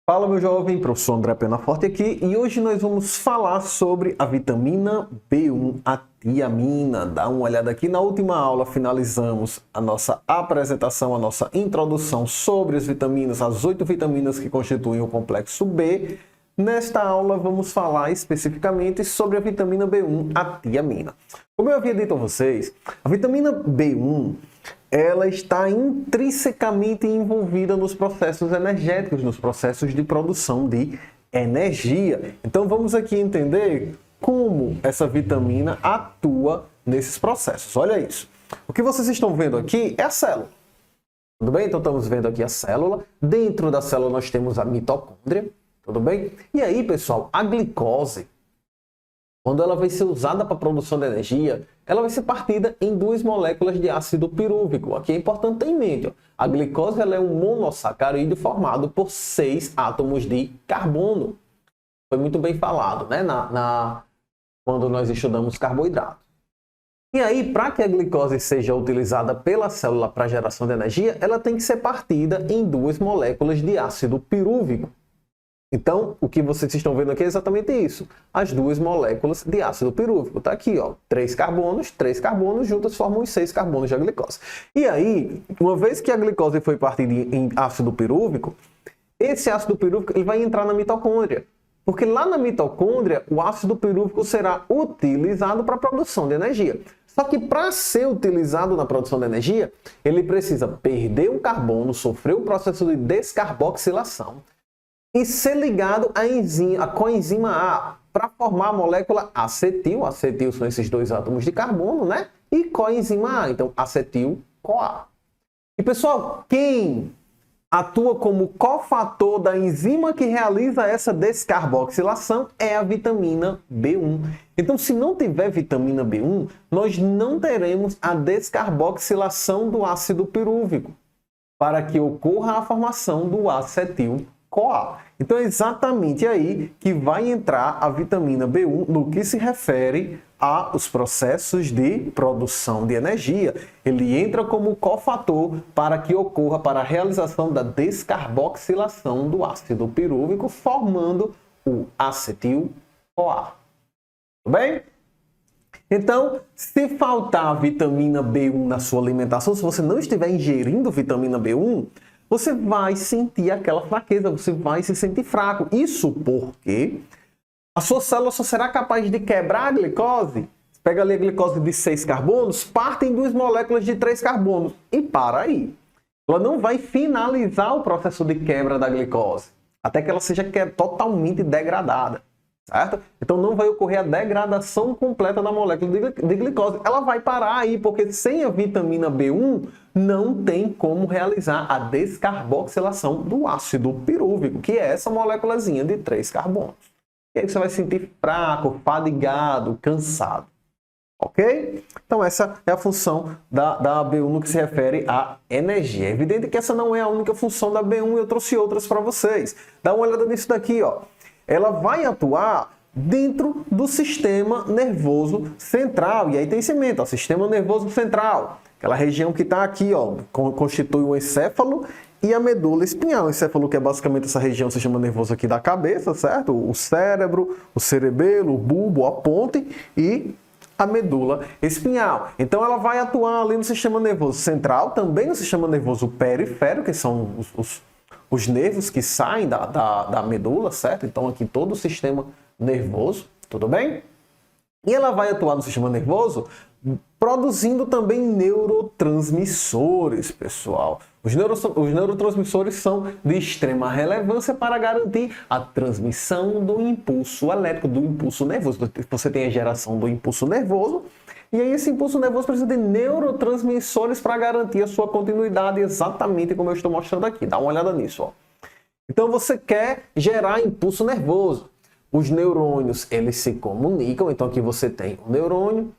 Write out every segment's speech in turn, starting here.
Fala, meu jovem, professor André Penaforte aqui, e hoje nós vamos falar sobre a vitamina B1, a tiamina. Dá uma olhada aqui, na última aula finalizamos a nossa apresentação, a nossa introdução sobre as vitaminas, as 8 vitaminas que constituem o complexo B. Nesta aula vamos falar especificamente sobre a vitamina B1, a tiamina. Como eu havia dito a vocês, a vitamina B1 ela está intrinsecamente envolvida nos processos energéticos, nos processos de produção de energia. Então vamos aqui entender como essa vitamina atua nesses processos. Olha isso. O que vocês estão vendo aqui é a célula. Tudo bem? Então estamos vendo aqui a célula. Dentro da célula nós temos a mitocôndria. Tudo bem? E aí, pessoal, a glicose, quando ela vai ser usada para a produção de energia, ela vai ser partida em 2 moléculas de ácido pirúvico. Aqui é importante ter em mente, ó, a glicose ela é um monossacarídeo formado por 6 átomos de carbono. Foi muito bem falado, né? Quando nós estudamos carboidrato. E aí, para que a glicose seja utilizada pela célula para geração de energia, ela tem que ser partida em 2 moléculas de ácido pirúvico. Então, o que vocês estão vendo aqui é exatamente isso. As 2 moléculas de ácido pirúvico. Está aqui, ó, 3 carbonos juntas formam os 6 carbonos da glicose. E aí, uma vez que a glicose foi partida em ácido pirúvico, esse ácido pirúvico ele vai entrar na mitocôndria. Porque lá na mitocôndria, o ácido pirúvico será utilizado para a produção de energia. Só que para ser utilizado na produção de energia, ele precisa perder um carbono, sofrer um processo de descarboxilação, e ser ligado à coenzima A para formar a molécula acetil. Acetil são esses 2 átomos de carbono, né? E coenzima A, então acetil-CoA. E pessoal, quem atua como cofator da enzima que realiza essa descarboxilação é a vitamina B1. Então, se não tiver vitamina B1, nós não teremos a descarboxilação do ácido pirúvico para que ocorra a formação do acetil-CoA. Então é exatamente aí que vai entrar a vitamina B1 no que se refere aos processos de produção de energia. Ele entra como cofator para que ocorra para a realização da descarboxilação do ácido pirúvico, formando o acetil-CoA. Tudo bem? Então, se faltar a vitamina B1 na sua alimentação, se você não estiver ingerindo vitamina B1, você vai sentir aquela fraqueza, você vai se sentir fraco. Isso porque a sua célula só será capaz de quebrar a glicose. Pega ali a glicose de 6 carbonos, parte em 2 moléculas de 3 carbonos e para aí. Ela não vai finalizar o processo de quebra da glicose, até que ela seja totalmente degradada. Certo? Então não vai ocorrer a degradação completa da molécula de glicose. Ela vai parar aí, porque sem a vitamina B1 não tem como realizar a descarboxilação do ácido pirúvico, que é essa moléculazinha de 3 carbonos. E aí você vai se sentir fraco, fadigado, cansado. Ok? Então essa é a função da B1 no que se refere à energia. É evidente que essa não é a única função da B1 e eu trouxe outras para vocês. Dá uma olhada nisso daqui, ó. Ela vai atuar dentro do sistema nervoso central. E aí tem cimento, ó, sistema nervoso central. Aquela região que está aqui, ó, constitui o encéfalo e a medula espinhal. O encéfalo, que é basicamente essa região, sistema nervoso aqui da cabeça, certo? O cérebro, o cerebelo, o bulbo, a ponte e a medula espinhal. Então ela vai atuar ali no sistema nervoso central, também no sistema nervoso periférico, que são os nervos que saem da medula, certo? Então aqui todo o sistema nervoso, tudo bem? E ela vai atuar no sistema nervoso produzindo também neurotransmissores, pessoal. Os neurotransmissores são de extrema relevância para garantir a transmissão do impulso elétrico, do impulso nervoso. Você tem a geração do impulso nervoso, e aí esse impulso nervoso precisa de neurotransmissores para garantir a sua continuidade, exatamente como eu estou mostrando aqui. Dá uma olhada nisso, ó. Então você quer gerar impulso nervoso. Os neurônios, eles se comunicam. Então aqui você tem o neurônio,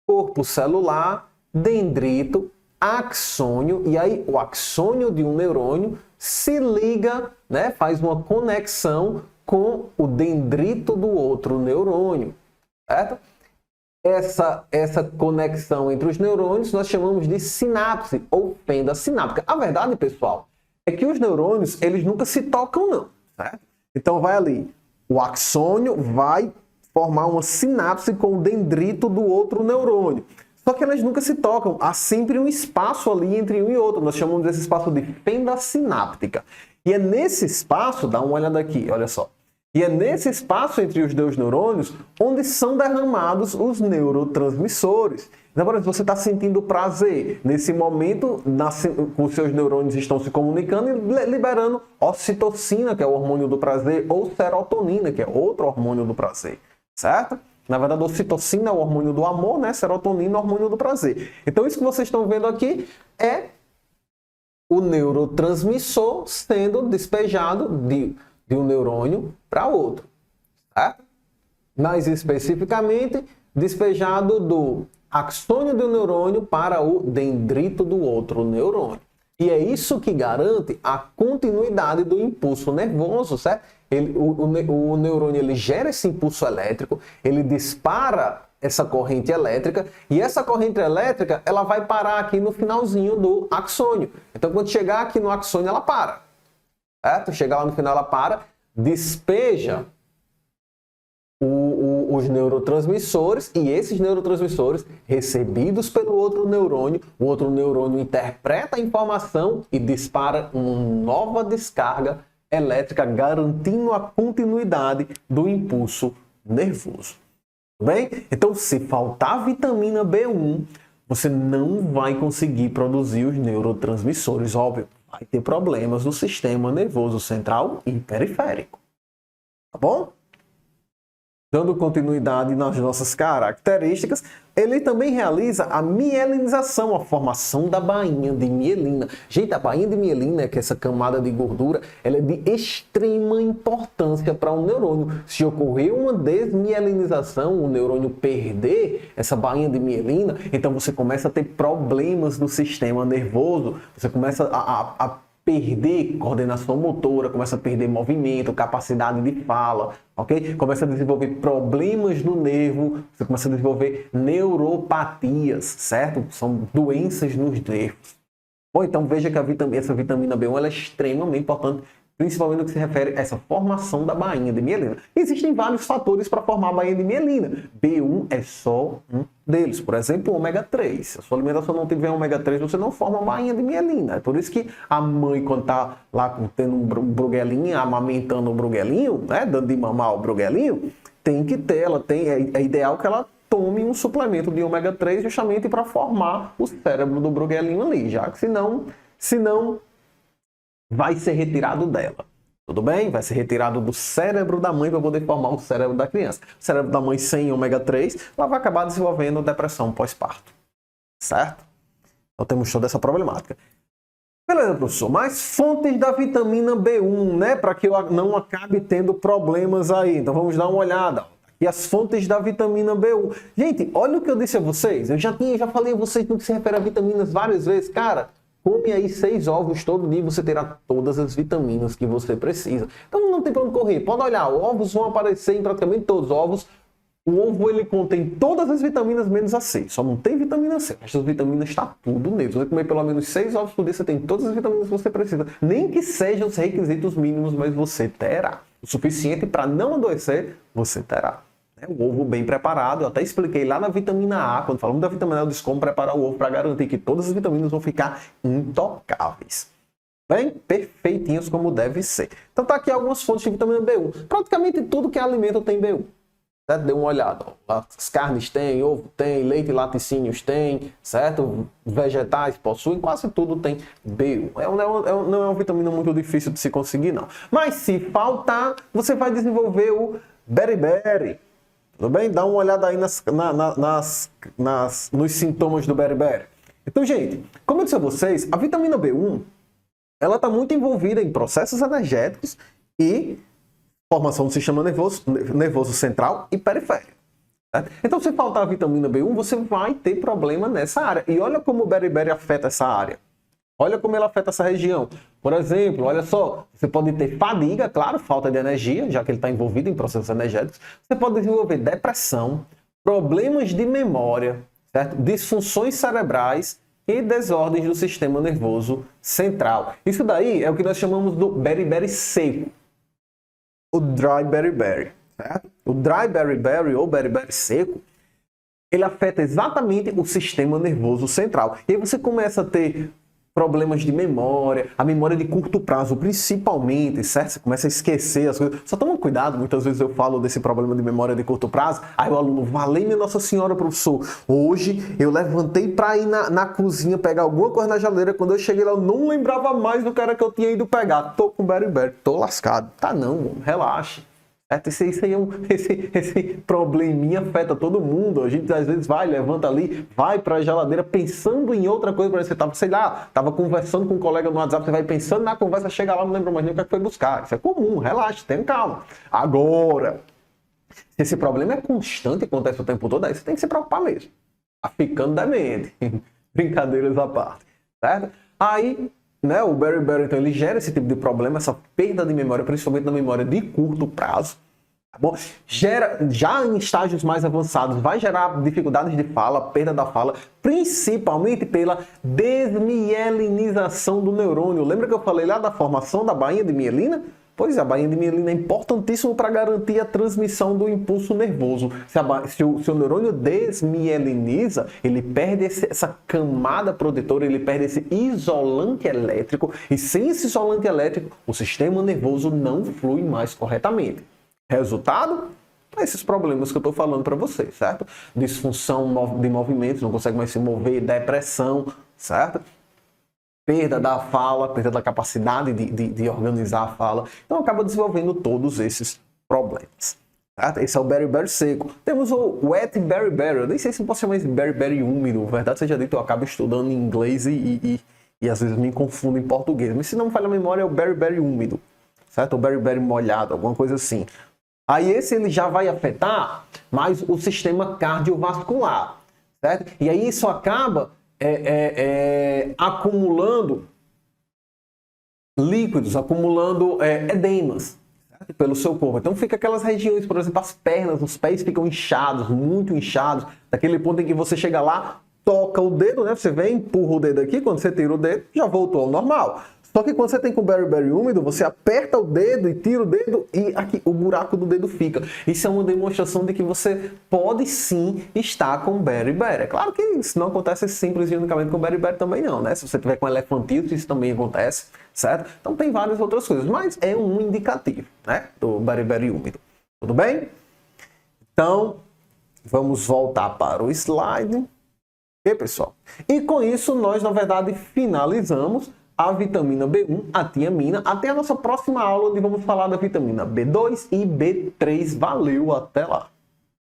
corpo celular, dendrito, axônio. E aí o axônio de um neurônio se liga, né, faz uma conexão com o dendrito do outro neurônio, certo? Essa conexão entre os neurônios nós chamamos de sinapse ou fenda sináptica. A verdade, pessoal, é que os neurônios eles nunca se tocam, não. certo? Então vai ali, o axônio vai formar uma sinapse com o dendrito do outro neurônio. Só que elas nunca se tocam, há sempre um espaço ali entre um e outro. Nós chamamos desse espaço de fenda sináptica. E é nesse espaço, dá uma olhada aqui, olha só. E é nesse espaço entre os dois neurônios onde são derramados os neurotransmissores. Então, por exemplo, você está sentindo prazer. Nesse momento, os seus neurônios estão se comunicando e liberando ocitocina, que é o hormônio do prazer, ou serotonina, que é outro hormônio do prazer. Certo? Na verdade, a ocitocina é o hormônio do amor, né? Serotonina é o hormônio do prazer. Então, isso que vocês estão vendo aqui é o neurotransmissor sendo despejado de um neurônio para outro. Certo? Mais especificamente, despejado do axônio do neurônio para o dendrito do outro neurônio. E é isso que garante a continuidade do impulso nervoso, certo? O neurônio ele gera esse impulso elétrico, ele dispara essa corrente elétrica, e essa corrente elétrica ela vai parar aqui no finalzinho do axônio. Então, quando chegar aqui no axônio, ela para. Certo? Chegar lá no final, ela para, despeja os neurotransmissores, e esses neurotransmissores, recebidos pelo outro neurônio, o outro neurônio interpreta a informação e dispara uma nova descarga elétrica, garantindo a continuidade do impulso nervoso. Tudo bem? Então, se faltar vitamina B1, você não vai conseguir produzir os neurotransmissores, óbvio. Vai ter problemas no sistema nervoso central e periférico. Tá bom? Dando continuidade nas nossas características, ele também realiza a mielinização, a formação da bainha de mielina. Gente, a bainha de mielina, que é essa camada de gordura, ela é de extrema importância para um neurônio. Se ocorrer uma desmielinização, o neurônio perder essa bainha de mielina, então você começa a ter problemas no sistema nervoso, você começa a perder coordenação motora, começa a perder movimento, capacidade de fala, ok? Começa a desenvolver problemas no nervo, você começa a desenvolver neuropatias, certo? São doenças nos nervos. Bom, então veja que essa vitamina B1 ela é extremamente importante, principalmente no que se refere a essa formação da bainha de mielina. Existem vários fatores para formar a bainha de mielina. B1 é só um deles. Por exemplo, o ômega 3. Se a sua alimentação não tiver ômega 3, você não forma bainha de mielina. É por isso que a mãe, quando está lá tendo um bruguelinho, amamentando o bruguelinho, né, dando de mamar ao bruguelinho, tem que ter, é ideal que ela tome um suplemento de ômega 3 justamente para formar o cérebro do bruguelinho ali, já que senão vai ser retirado dela. Tudo bem? Vai ser retirado do cérebro da mãe para poder formar o cérebro da criança. O cérebro da mãe sem ômega 3, ela vai acabar desenvolvendo depressão pós-parto. Certo? Então temos toda essa problemática. Beleza, professor. Mas fontes da vitamina B1, né? Para que eu não acabe tendo problemas aí. Então vamos dar uma olhada. E as fontes da vitamina B1. Gente, olha o que eu disse a vocês. Eu já falei a vocês no que se refere a vitaminas várias vezes. Cara, come aí 6 ovos todo dia, você terá todas as vitaminas que você precisa. Então não tem para onde correr. Pode olhar, ovos vão aparecer em praticamente todos os ovos. O ovo ele contém todas as vitaminas menos a C. Só não tem vitamina C. Essas vitaminas está tudo nele. Se você comer pelo menos 6 ovos por dia, você tem todas as vitaminas que você precisa. Nem que sejam os requisitos mínimos, mas você terá. O suficiente para não adoecer, você terá. O ovo bem preparado, eu até expliquei lá na vitamina A, quando falamos da vitamina A, eu disse como preparar o ovo para garantir que todas as vitaminas vão ficar intocáveis. Bem, perfeitinhos como deve ser. Então tá aqui algumas fontes de vitamina B1. Praticamente tudo que é alimento tem B1. Certo? Dê uma olhada. As carnes tem, ovo tem, leite e laticínios tem, certo? Vegetais possuem, quase tudo tem B1. Não é uma vitamina muito difícil de se conseguir, não. Mas se faltar, você vai desenvolver o beriberi. Tudo bem? Dá uma olhada aí nos sintomas do beriberi. Então, gente, como eu disse a vocês, a vitamina B1 ela está muito envolvida em processos energéticos e formação do sistema nervoso central e periférico. Certo? Então, se faltar a vitamina B1, você vai ter problema nessa área. E olha como o beriberi afeta essa área. Olha como ela afeta essa região. Por exemplo, olha só, você pode ter fadiga, claro, falta de energia, já que ele está envolvido em processos energéticos. Você pode desenvolver depressão, problemas de memória, certo? Disfunções cerebrais e desordens do sistema nervoso central. Isso daí é o que nós chamamos do beriberi seco. o dry beriberi, certo? O dry beriberi ou beriberi seco, ele afeta exatamente o sistema nervoso central. E aí você começa a ter problemas de memória, a memória de curto prazo principalmente, certo? Você começa a esquecer as coisas. Só toma cuidado, muitas vezes eu falo desse problema de memória de curto prazo, aí o aluno, valeu minha Nossa Senhora, professor, hoje eu levantei para ir na cozinha pegar alguma coisa na geladeira, quando eu cheguei lá eu não lembrava mais do que era que eu tinha ido pegar. Tô com beriberi, tô lascado. Tá não, relaxa. Isso aí esse probleminha afeta todo mundo. A gente às vezes levanta ali, vai para a geladeira pensando em outra coisa. Você estava, sei lá, estava conversando com um colega no WhatsApp, você vai pensando na conversa, chega lá, não lembra mais nem o que foi buscar. Isso é comum, relaxa, tenha calma. Agora, se esse problema é constante e acontece o tempo todo, aí você tem que se preocupar mesmo. Tá ficando demente. Brincadeiras à parte, certo? Aí, né, o beriberi, então, ele gera esse tipo de problema, essa perda de memória, principalmente na memória de curto prazo. Tá bom? Já em estágios mais avançados, vai gerar dificuldades de fala, perda da fala, principalmente pela desmielinização do neurônio. Lembra que eu falei lá da formação da bainha de mielina? Pois é, a bainha de mielina é importantíssimo para garantir a transmissão do impulso nervoso. Se o neurônio desmieliniza, ele perde essa camada protetora, ele perde esse isolante elétrico, e sem esse isolante elétrico, o sistema nervoso não flui mais corretamente. Resultado? Esses problemas que eu estou falando para vocês, certo? Disfunção de movimentos, não consegue mais se mover, depressão, certo? Perda da fala, perda da capacidade de organizar a fala. Então acaba desenvolvendo todos esses problemas. Certo? Esse é o beriberi seco. Temos o wet beriberi. Eu nem sei se posso chamar esse beriberi úmido. Verdade seja dito, eu acabo estudando em inglês e às vezes me confundo em português. Mas se não me falha a memória, é o beriberi úmido. Certo? O beriberi molhado, alguma coisa assim. Aí esse ele já vai afetar mais o sistema cardiovascular. Certo? E aí isso acaba acumulando líquidos, acumulando edemas, certo? Pelo seu corpo. Então fica aquelas regiões, por exemplo, as pernas, os pés ficam inchados, muito inchados, daquele ponto em que você chega lá, toca o dedo, né? Você vem, empurra o dedo aqui, quando você tira o dedo, já voltou ao normal. Só que quando você tem com o beriberi úmido, você aperta o dedo e tira o dedo e aqui o buraco do dedo fica. Isso é uma demonstração de que você pode sim estar com beriberi. É claro que isso não acontece simples e unicamente com beriberi também não, né? Se você tiver com elefantite, isso também acontece, certo? Então tem várias outras coisas, mas é um indicativo, né? Do beriberi úmido. Tudo bem? Então, vamos voltar para o slide. Ok, pessoal? E com isso, nós, na verdade, finalizamos a vitamina B1, a tiamina. Até a nossa próxima aula, onde vamos falar da vitamina B2 e B3. Valeu, até lá!